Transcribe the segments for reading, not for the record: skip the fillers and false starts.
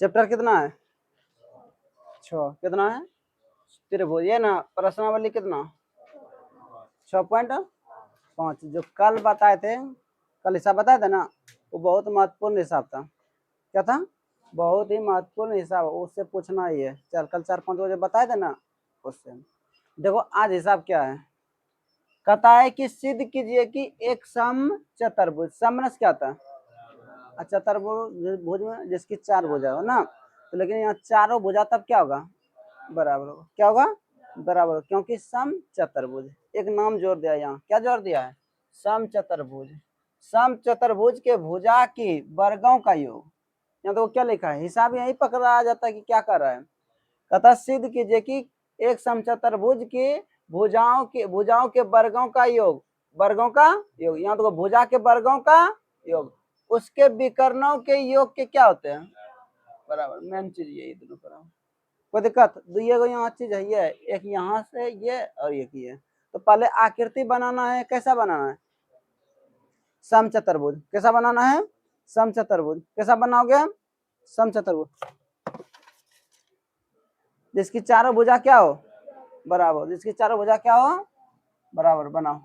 Chapter कितना है? 6। कितना है? त्रिभुज, ये ना प्रश्नावली कितना? 6.5। जो कल बताए थे, कल हिसाब बताया था ना, वो बहुत महत्वपूर्ण हिसाब था। क्या था? बहुत ही महत्वपूर्ण हिसाब, उससे पूछना ही है। चल कल 4-5 बजे बताए थे ना, उससे। देखो आज हिसाब क्या है, कहता है कि सिद्ध कीजिए कि एक सम चतुर्भुज, समरस क्या था? चतुर्भुज में जिसकी 4 भुजा हो ना, तो लेकिन यहाँ चारों भुजा तब क्या होगा? बराबर होगा। क्या होगा? बराबर, क्योंकि सम चतुर्भुज, एक नाम जोड़ दिया। यहाँ क्या जोड़ दिया है? सम चतुर्भुज। सम चतुर्भुज के भुजा की वर्गों का योग। यहाँ तो क्या लिखा है, हिसाब यही पकड़ा आ जाता है कि क्या कर रहा है। कहता सिद्ध कीजिए कि एक समचतुर्भुज की भुजाओं के वर्गों का योग, वर्गों का योग। यहाँ तो भुजा के वर्गों का योग, उसके विकर्णों के योग के क्या होते हैं? बराबर। मेन चीज यही दोनों बराबर। कोई दिक्कत? ये यहाँ चीज है, ये एक यहाँ से ये और एक ये। तो पहले आकृति बनाना है। कैसा बनाना है? समचतुर्भुज। कैसा बनाना है? समचतुर्भुज। कैसा बनाओगे? समचतुर्भुज जिसकी चारों भुजा क्या हो? बराबर। जिसकी चारों भुजा क्या हो? बराबर। बनाओ।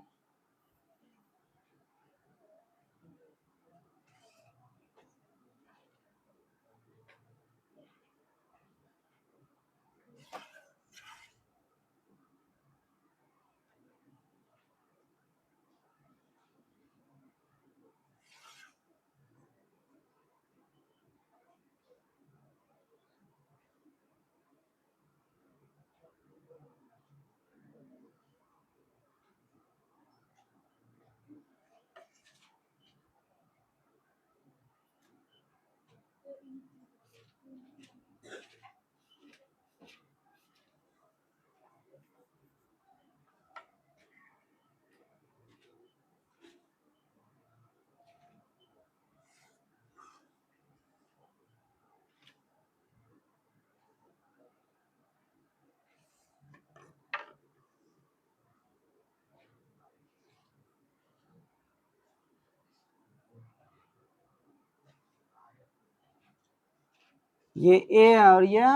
ये ए और ये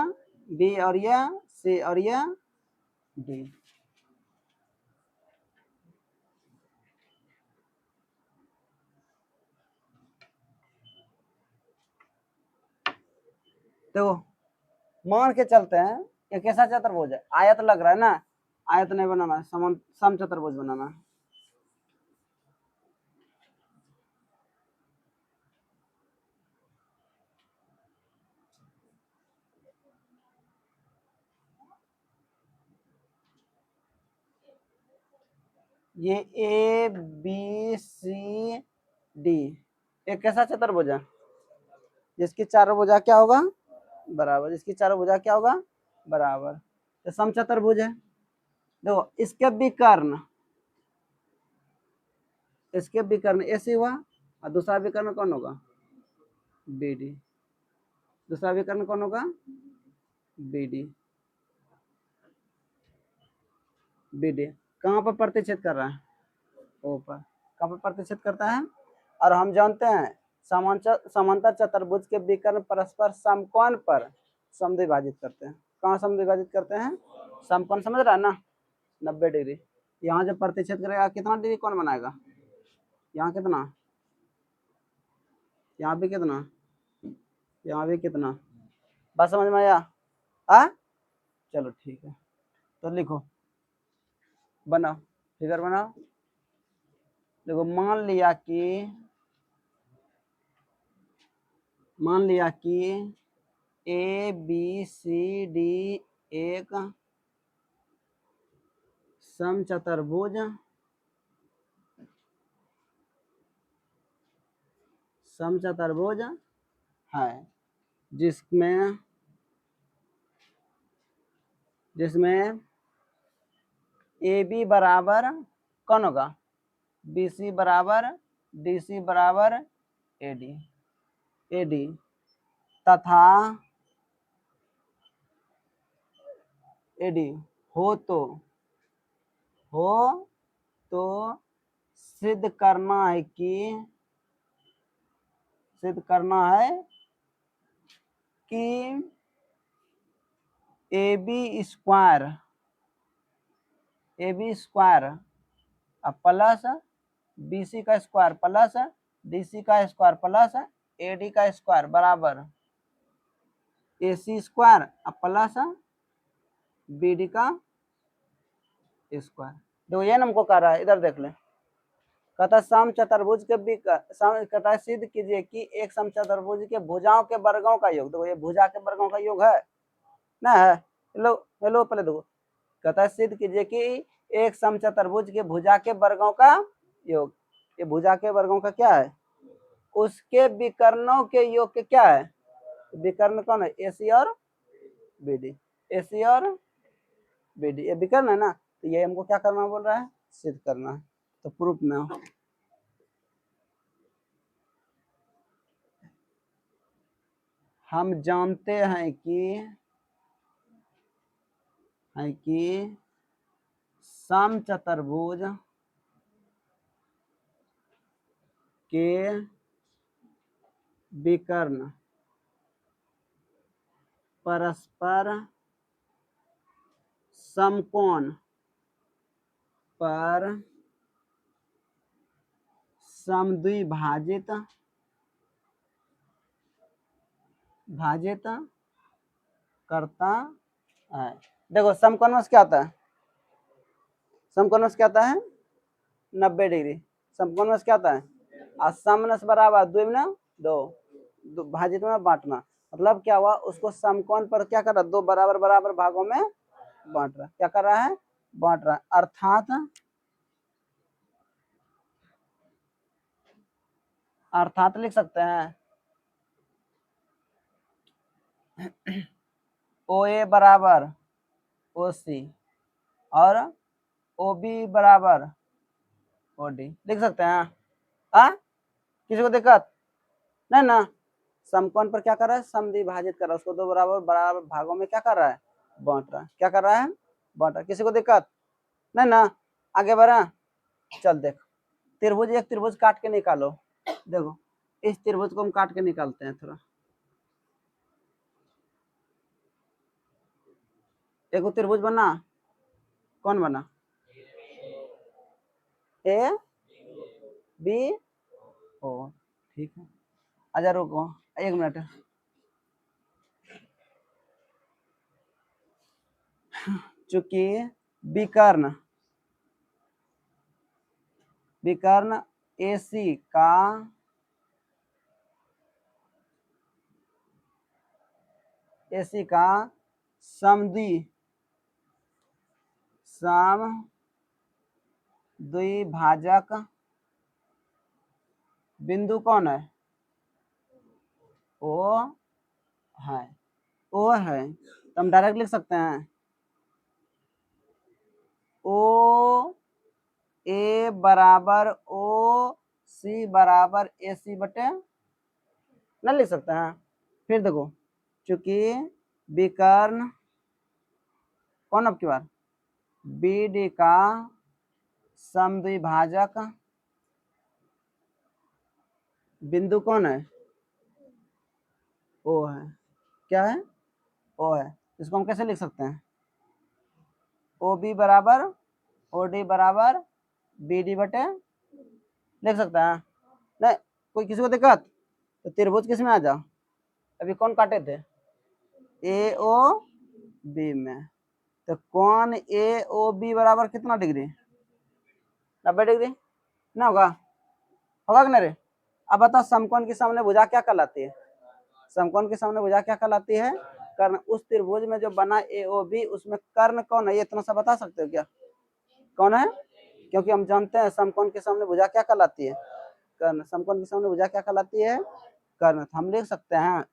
बी और ये सी और ये डी। देखो मान के चलते हैं कि कैसा चतुर्भुज है, आयत लग रहा है ना, आयत नहीं बनाना, सम चतुर्भुज बनाना। ये ए बी सी डी एक कैसा चतुर्भुज है? जिसकी चारों भुजा क्या होगा? बराबर। जिसकी चारों भुजा क्या होगा? बराबर। तो सम चतुर्भुज है। देखो इसके विकर्ण ऐसे हुआ, और दूसरा विकर्ण कौन होगा? B D. दूसरा विकर्ण कौन होगा? B D. बी डी कहाँ पर प्रतिच्छेद कर रहा है? ओ पर। कहाँ पर प्रतिच्छेद करता है? और हम जानते हैं समांतर चतुर्भुज के विकर्ण परस्पर समकोण पर समद्विभाजित करते हैं। कहाँ समद्विभाजित करते हैं? समकोण, समझ रहा है ना? 90 डिग्री। यहाँ जब प्रतिच्छेद करेगा कितना डिग्री कोण बनाएगा? यहाँ कितना, यहाँ भी कितना, यहाँ भी कितना। बात समझ में आया? चलो ठीक है, तो लिखो, बनाओ, फिगर बनाओ। देखो मान लिया कि ए बी सी डी एक समचतुर्भुज है, जिसमें ए बी बराबर कौन होगा? बी सी बराबर डी सी बराबर ए डी तथा ए डी हो तो सिद्ध करना है कि कि A B square plus B C का स्क्वायर प्लस डी सी का स्क्वायर प्लस ए डी का स्क्वायर बराबर A C square plus B D का स्क्वायर। देखो ये हमको कह रहा है, इधर देख ले, कहता सम चतुर्भुज के कहता है सिद्ध कीजिए कि एक सम चतुर्भुज के भुजाओं के वर्गों का योग। देखो ये भुजा के वर्गों का योग है ना, है। हेलो हेलो, पहले देखो, कहता है सिद्ध कीजिए कि एक सम चतुर्भुज के भुजा के वर्गों का योग। ये भुजा के वर्गों का क्या है, उसके विकर्णों के योग के क्या है, विकर्ण कौन है, ए सी और बी डी, ए सी और बी डी, ये विकर्ण है ना। तो ये हमको क्या करना बोल रहा है, सिद्ध करना है। तो प्रूफ में आओ। हम जानते हैं कि सम चतुर्भुज के विकर्ण परस्पर समकोण पर समद्विभाजित करता है। देखो समकोण क्या होता है, समकोण क्या होता है 90 डिग्री। समकोण क्या होता है, समनस बराबर द्विगुना दो, भाजित में बांटना। मतलब क्या हुआ, उसको समकोण पर क्या कर रहा है, दो बराबर बराबर भागों में बांट रहा है। क्या कर रहा है, बांट रहा है। अर्थात लिख सकते हैं ओ ए बराबर ओ सी और ओ बी बराबर ओ डी, लिख सकते हैं। किसी को दिक्कत नहीं ना। समकोण पर क्या कर रहा है, समद्विभाजित कर रहा है, उसको दो बराबर बराबर भागों में क्या कर रहा है, बांट रहा है। क्या कर रहा है, बांट रहा है। किसी को दिक्कत नहीं ना, आगे बढ़ा। चल देख, त्रिभुज, एक त्रिभुज काट के निकालो। देखो इस त्रिभुज को हम काट के निकालते हैं थोड़ा। एक त्रिभुज बना, कौन बना, ए बी ओ, ठीक है। आजा रुको 1 मिनट। चूंकि विकर्ण AC का समद्विभाजक बिंदु कौन है, ओ है, ओ है। तो हम डायरेक्ट लिख सकते हैं ओ ए बराबर ओ सी बराबर ए सी बटे ना, लिख सकते हैं। फिर देखो, चूंकि विकर्ण कौन, अब की बार बी डी का समद्विभाजक बिंदु कौन है, ओ है। क्या है, ओ है। इसको हम कैसे लिख सकते हैं, ओ बी बराबर ओ डी बराबर बी डी बटे, लिख सकते हैं। नहीं कोई किसी को दिक्कत, तो त्रिभुज किस में आ जाओ। अभी कौन काटे थे, ए ओ बी में। तो कौन ए ओ बी बराबर कितना डिग्री, 90 डिग्री ना, होगा होगा कि नहीं रे। अब बताओ समकोण के सामने भुजा क्या कहलाती है, समकोण के सामने भुजा क्या कहलाती है, कर्ण। उस त्रिभुज में जो बना ए ओ बी, उसमें कर्ण कौन है, ये इतना सा बता सकते हो क्या, कौन है। क्योंकि हम जानते हैं समकोण के सामने भुजा क्या कहलाती है, कर्ण। समकोण के सामने भुजा क्या कहलाती है, कर्ण। हम लिख सकते हैं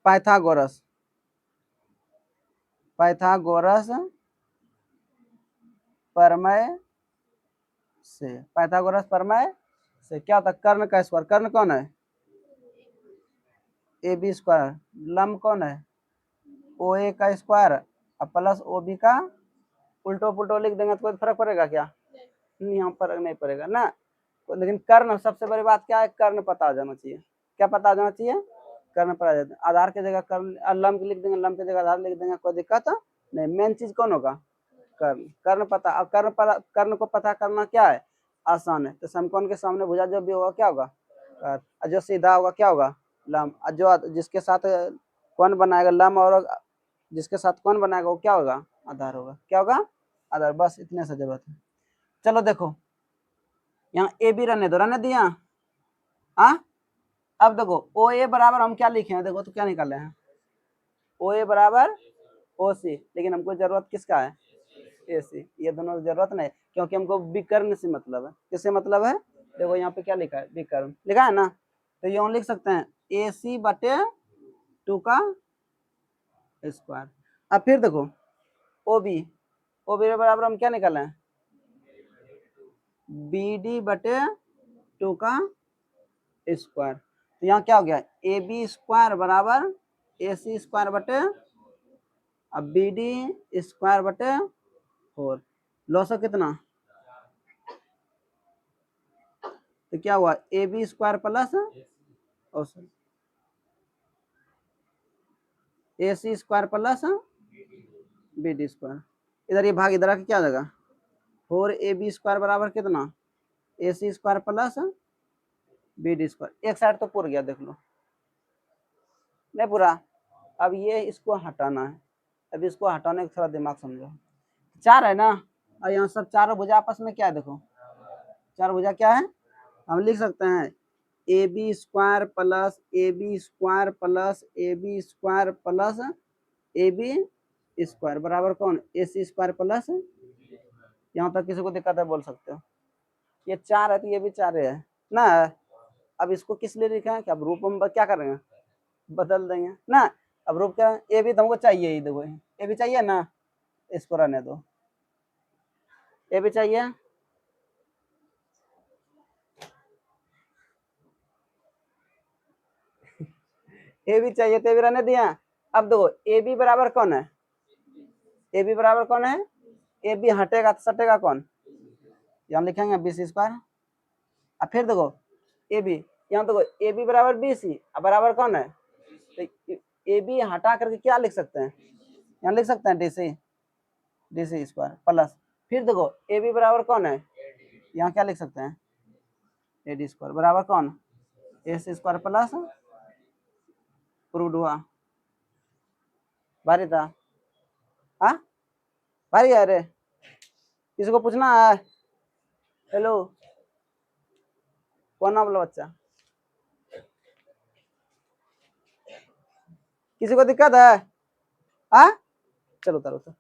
पाइथागोरस प्रमेय से क्या होता है, कर्ण का स्क्वायर। कर्ण कौन है, ए बी स्क्वायर। लंब कौन है, ओ ए का स्क्वायर प्लस ओ बी का, उल्टो पुल्टो लिख देंगे तो कोई फर्क पड़ेगा क्या, यहाँ फर्क नहीं पड़ेगा ना। लेकिन कर्ण, सबसे बड़ी बात क्या है, कर्ण पता हो जाना चाहिए। क्या पता हो जाना चाहिए, कर्ण पता जाता है। आधार की जगह कर्ण, लंब लिख देंगे, लंब की जगह आधार लिख देंगे, कोई दिक्कत नहीं। मेन चीज कौन होगा, कर्ण। कर्ण पता, अब कर्ण को पता करना क्या है, आसान है। तो समकोण के सामने भुजा जो भी होगा क्या होगा, कर्ण। जो सीधा होगा क्या होगा, लंब। जो जिसके साथ कौन बनाएगा लंब, और जिसके साथ कौन बनाएगा वो क्या होगा, आधार होगा। क्या होगा, आधार। बस इतने से जरूरत है। चलो देखो, यहाँ ए बी रहने दो, रहने दिया। हाँ, अब देखो ओ ए बराबर हम क्या लिखे हैं, देखो तो क्या निकाले हैं, ओ ए बराबर ओ सी। लेकिन हमको जरूरत किसका है, ए सी। ये दोनों जरूरत नहीं, क्योंकि हमको विकर्ण से मतलब है। किससे मतलब है, देखो यहाँ पे क्या लिखा है, विकर्ण लिखा है ना। तो यूं लिख सकते हैं ए सी बटे 2 का स्क्वायर। अब फिर देखो ओ बी, ओ बी बराबर हम क्या निकाले हैं, बी डी बटे 2 का स्क्वायर। तो यहाँ क्या हो गया, ए बी स्क्वायर बराबर ए सी स्क्वायर बटे, अब बी डी स्क्वायर बटे 4। लॉस कितना, तो क्या हुआ, A B square plus A C square plus B D square. इधर ये भाग इधर आके क्या देगा, 4ab स्क्वायर बराबर कितना, A C square plus B D square. एक साइड तो पूरा गया, देख लो नहीं पूरा। अब ये इसको हटाना है, अब इसको हटाने का थोड़ा दिमाग समझो। 4 है ना, और यहाँ सब चारों भुजा आपस में क्या है, देखो चार भुजा क्या है, हम लिख सकते हैं A B square plus A B square plus A B square plus A B square बराबर कौन, ए सी स्क्वायर प्लस। यहाँ तक किसी को दिक्कत है बोल सकते हो। ये 4 है तो ये भी 4 है ना। अब इसको किस लिए लिखा है कि अब रूप हम क्या करेंगे, बदल देंगे ना। अब रूप क्या, ए भी तो हमको चाहिए ही, देखो ए भी चाहिए ना, इसको रहने दो, ए भी चाहिए। ए भी चाहिए तो ए भी रहने दिया। अब देखो ए बी बराबर कौन है, ए बी बराबर कौन है, ए बी हटेगा तो सटेगा कौन, यहाँ लिखेंगे बी सी स्क्वायर। अब फिर देखो ए बी, यहाँ देखो ए बी बराबर बी सी, अब बराबर कौन है, तो ए बी हटा करके क्या लिख सकते हैं, यहाँ लिख सकते हैं डी सी स्क्वायर प्लस। फिर देखो ए बी बराबर कौन है, यहाँ क्या लिख सकते हैं, ए डी स्क्वायर बराबर कौन, ए सी स्क्वायर प्लस, प्रूव हुआ। भारी था, हाँ भारी है। अरे किसी को पूछना है, हेलो कौन नाम बोला बच्चा, किसी को दिक्कत है, हाँ चलो उतारो तो।